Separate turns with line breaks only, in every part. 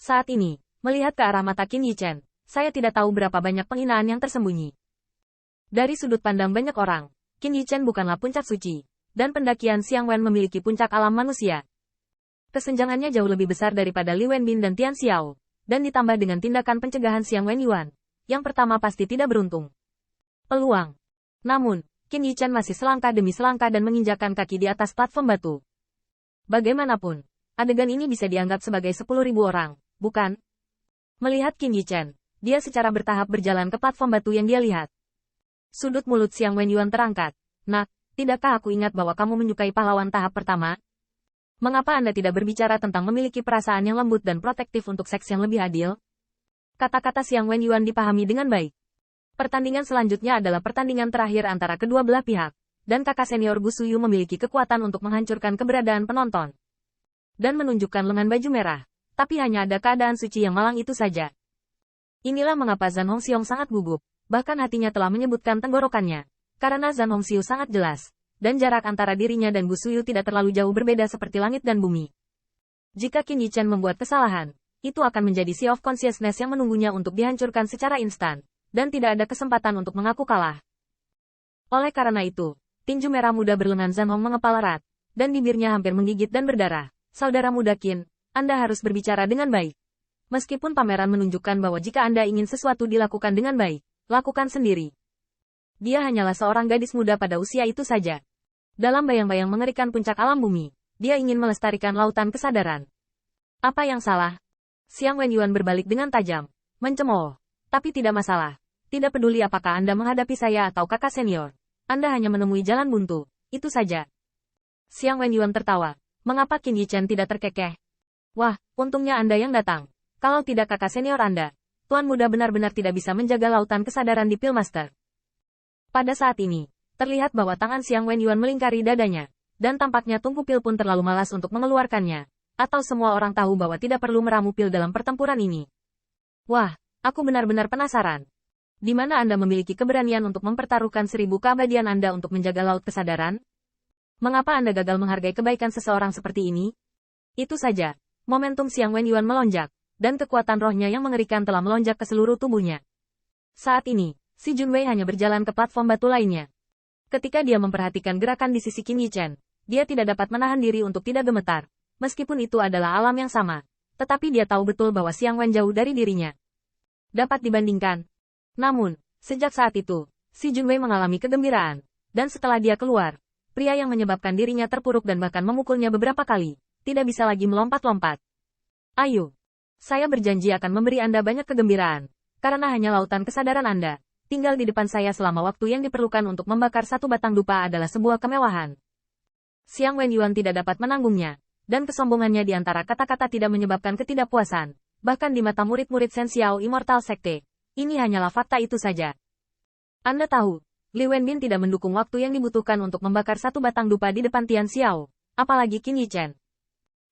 Saat ini, melihat ke arah mata Qin Yichen, saya tidak tahu berapa banyak penghinaan yang tersembunyi. Dari sudut pandang banyak orang, Qin Yichen bukanlah puncak suci, dan pendakian Xiang Wen memiliki puncak alam manusia. Kesenjangannya jauh lebih besar daripada Li Wenbin dan Tian Xiao, dan ditambah dengan tindakan pencegahan Xiang Wenyuan, yang pertama pasti tidak beruntung. Peluang. Namun, Qin Yichen masih selangkah demi selangkah dan menginjakkan kaki di atas platform batu. Bagaimanapun, adegan ini bisa dianggap sebagai 10.000 orang, bukan? Melihat Qin Yichen, dia secara bertahap berjalan ke platform batu yang dia lihat. Sudut mulut Xiang Wenyuan terangkat. Nak, tidakkah aku ingat bahwa kamu menyukai pahlawan tahap pertama? Mengapa Anda tidak berbicara tentang memiliki perasaan yang lembut dan protektif untuk seks yang lebih adil? Kata-kata Xiang Wenyuan dipahami dengan baik. Pertandingan selanjutnya adalah pertandingan terakhir antara kedua belah pihak, dan kakak senior Gu Suyu memiliki kekuatan untuk menghancurkan keberadaan penonton. Dan menunjukkan lengan baju merah, tapi hanya ada keadaan suci yang malang itu saja. Inilah mengapa Zhan Hongxiong sangat gugup, bahkan hatinya telah menyebutkan tenggorokannya. Karena Zhan Hongxiu sangat jelas, dan jarak antara dirinya dan Gu Suyu tidak terlalu jauh berbeda seperti langit dan bumi. Jika Qin Yichen membuat kesalahan, itu akan menjadi Sea of Consciousness yang menunggunya untuk dihancurkan secara instan, dan tidak ada kesempatan untuk mengaku kalah. Oleh karena itu, tinju merah muda berlengan Zhan Hong mengepal erat, dan bibirnya hampir menggigit dan berdarah. Saudara muda Qin, Anda harus berbicara dengan baik. Meskipun pameran menunjukkan bahwa jika Anda ingin sesuatu dilakukan dengan baik, lakukan sendiri. Dia hanyalah seorang gadis muda pada usia itu saja. Dalam bayang-bayang mengerikan puncak alam bumi, dia ingin melestarikan lautan kesadaran. Apa yang salah? Xiang Wenyuan berbalik dengan tajam, mencemooh. Tapi tidak masalah. Tidak peduli apakah Anda menghadapi saya atau kakak senior. Anda hanya menemui jalan buntu, itu saja. Xiang Wenyuan tertawa. Mengapa Qin Yichen tidak terkekeh? Wah, untungnya Anda yang datang. Kalau tidak kakak senior Anda, Tuan Muda benar-benar tidak bisa menjaga lautan kesadaran di Pillmaster. Pada saat ini, terlihat bahwa tangan Xiang Wenyuan melingkari dadanya, dan tampaknya tungku pil pun terlalu malas untuk mengeluarkannya. Atau semua orang tahu bahwa tidak perlu meramu pil dalam pertempuran ini. Wah, aku benar-benar penasaran. Di mana Anda memiliki keberanian untuk mempertaruhkan 1000 keabadian Anda untuk menjaga laut kesadaran? Mengapa Anda gagal menghargai kebaikan seseorang seperti ini? Itu saja, momentum Xiang Wenyuan melonjak, dan kekuatan rohnya yang mengerikan telah melonjak ke seluruh tubuhnya. Saat ini, si Junwei hanya berjalan ke platform batu lainnya. Ketika dia memperhatikan gerakan di sisi Qin Yichen, dia tidak dapat menahan diri untuk tidak gemetar. Meskipun itu adalah alam yang sama, tetapi dia tahu betul bahwa Xiang Wen jauh dari dirinya. Dapat dibandingkan. Namun, sejak saat itu, si Junwei mengalami kegembiraan, dan setelah dia keluar, pria yang menyebabkan dirinya terpuruk dan bahkan memukulnya beberapa kali, tidak bisa lagi melompat-lompat. Ayo, saya berjanji akan memberi Anda banyak kegembiraan, karena hanya lautan kesadaran Anda, tinggal di depan saya selama waktu yang diperlukan untuk membakar satu batang dupa adalah sebuah kemewahan. Xiang Wenyuan tidak dapat menanggungnya, dan kesombongannya di antara kata-kata tidak menyebabkan ketidakpuasan, bahkan di mata murid-murid Shen Xiao Immortal Sekte. Ini hanyalah fakta itu saja. Anda tahu, Li Wenbin tidak mendukung waktu yang dibutuhkan untuk membakar satu batang dupa di depan Tian Xiao, apalagi Qin Yichen.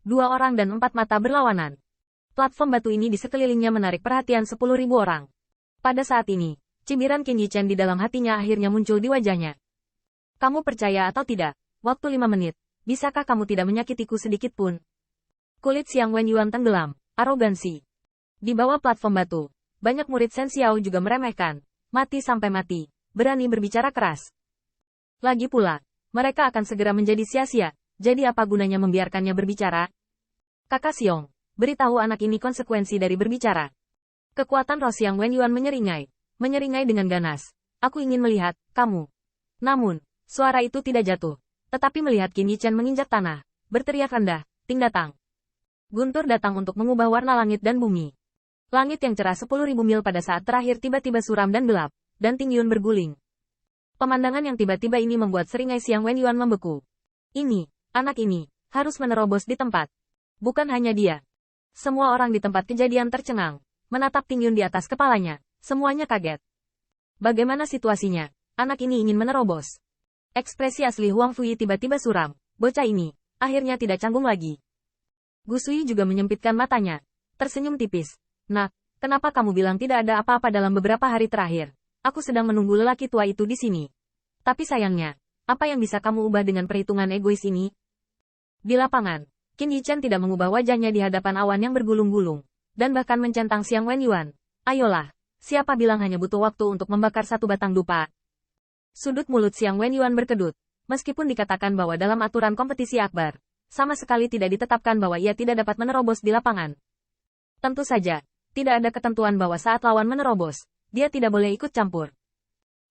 2 orang dan 4 mata berlawanan. Platform batu ini di sekelilingnya menarik perhatian 10.000 orang. Pada saat ini, cibiran Qin Yichen di dalam hatinya akhirnya muncul di wajahnya. Kamu percaya atau tidak, waktu 5 menit, bisakah kamu tidak menyakitiku sedikit pun? Kulit Xiang Wenyuan tenggelam, arogansi. Di bawah platform batu, banyak murid Shen Xiao juga meremehkan, mati sampai mati, berani berbicara keras. Lagi pula, mereka akan segera menjadi sia-sia, jadi apa gunanya membiarkannya berbicara? Kakak Xiong, beritahu anak ini konsekuensi dari berbicara. Kekuatan roh Xiang Wenyuan menyeringai dengan ganas. Aku ingin melihat, kamu. Namun, suara itu tidak jatuh, tetapi melihat Qin Yichen menginjak tanah, berteriak rendah, Ting datang. Guntur datang untuk mengubah warna langit dan bumi. Langit yang cerah 10.000 mil pada saat terakhir tiba-tiba suram dan gelap, dan Ting Yun berguling. Pemandangan yang tiba-tiba ini membuat seringai Xiang Wenyuan membeku. Anak ini, harus menerobos di tempat. Bukan hanya dia. Semua orang di tempat kejadian tercengang, menatap Ting Yun di atas kepalanya, semuanya kaget. Bagaimana situasinya? Anak ini ingin menerobos. Ekspresi asli Huang Fui tiba-tiba suram, bocah ini, akhirnya tidak canggung lagi. Gu Sui juga menyempitkan matanya, tersenyum tipis. Nak, kenapa kamu bilang tidak ada apa-apa dalam beberapa hari terakhir? Aku sedang menunggu lelaki tua itu di sini. Tapi sayangnya, apa yang bisa kamu ubah dengan perhitungan egois ini? Di lapangan, Qin Yichen tidak mengubah wajahnya di hadapan awan yang bergulung-gulung. dan bahkan mencentang Xiang Wenyuan. Ayolah, siapa bilang hanya butuh waktu untuk membakar satu batang dupa? Sudut mulut Xiang Wenyuan berkedut. Meskipun dikatakan bahwa dalam aturan kompetisi akbar, sama sekali tidak ditetapkan bahwa ia tidak dapat menerobos di lapangan. Tentu saja, tidak ada ketentuan bahwa saat lawan menerobos, dia tidak boleh ikut campur.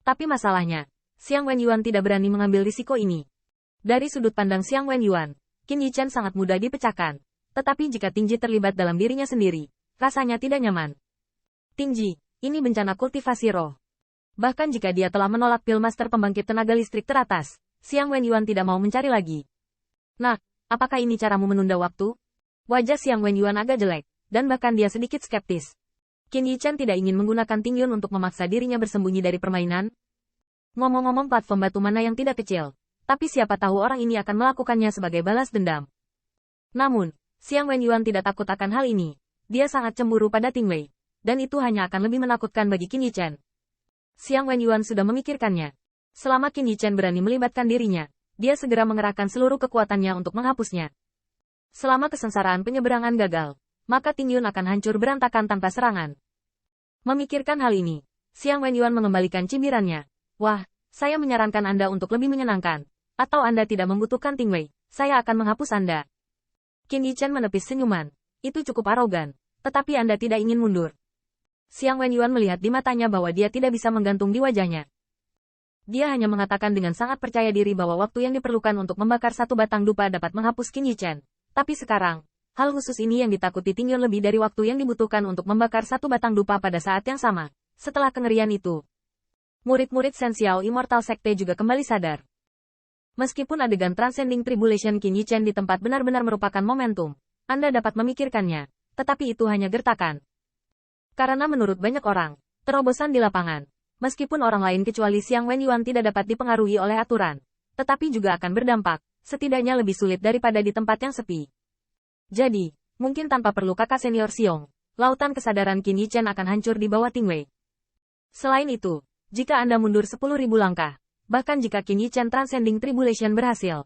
Tapi masalahnya, Xiang Wenyuan tidak berani mengambil risiko ini. Dari sudut pandang Xiang Wenyuan, Qin Yichen sangat mudah dipecahkan. Tetapi jika Tingji terlibat dalam dirinya sendiri, rasanya tidak nyaman. Tingji, ini bencana kultivasi roh. Bahkan jika dia telah menolak pil master pembangkit tenaga listrik teratas, Xiang Wenyuan tidak mau mencari lagi. Nah, apakah ini caramu menunda waktu? Wajah Xiang Wenyuan agak jelek, dan bahkan dia sedikit skeptis. Qin Yichen tidak ingin menggunakan Tingyun untuk memaksa dirinya bersembunyi dari permainan. Ngomong-ngomong platform batu mana yang tidak kecil, tapi siapa tahu orang ini akan melakukannya sebagai balas dendam. Namun, Xiang Wenyuan tidak takut akan hal ini. Dia sangat cemburu pada Ting Wei, dan itu hanya akan lebih menakutkan bagi Qin Yichen. Xiang Wenyuan sudah memikirkannya. Selama Qin Yichen berani melibatkan dirinya, dia segera mengerahkan seluruh kekuatannya untuk menghapusnya. Selama kesengsaraan penyeberangan gagal, maka Tingyun akan hancur berantakan tanpa serangan. Memikirkan hal ini, Xiang Wenyuan mengembalikan cibirannya. Wah, saya menyarankan Anda untuk lebih menyenangkan. Atau Anda tidak membutuhkan Ting Wei, saya akan menghapus Anda. Qin Yichen menepis senyuman. Itu cukup arogan, tetapi Anda tidak ingin mundur. Xiang Wenyuan melihat di matanya bahwa dia tidak bisa menggantung di wajahnya. Dia hanya mengatakan dengan sangat percaya diri bahwa waktu yang diperlukan untuk membakar satu batang dupa dapat menghapus Qin Yichen. Tapi sekarang, hal khusus ini yang ditakuti Tingyun lebih dari waktu yang dibutuhkan untuk membakar satu batang dupa pada saat yang sama. Setelah kengerian itu, murid-murid Shen Xiao Immortal Sekte juga kembali sadar. Meskipun adegan Transcending Tribulation Qin Yichen di tempat benar-benar merupakan momentum, Anda dapat memikirkannya, tetapi itu hanya gertakan. Karena menurut banyak orang, terobosan di lapangan, meskipun orang lain kecuali Xiang Wenyuan tidak dapat dipengaruhi oleh aturan, tetapi juga akan berdampak, setidaknya lebih sulit daripada di tempat yang sepi. Jadi, mungkin tanpa perlu kakak senior Xiong, lautan kesadaran Qin Yichen akan hancur di bawah Ting Wei. Selain itu, jika Anda mundur 10.000 langkah, bahkan jika Qin Yichen Transcending Tribulation berhasil,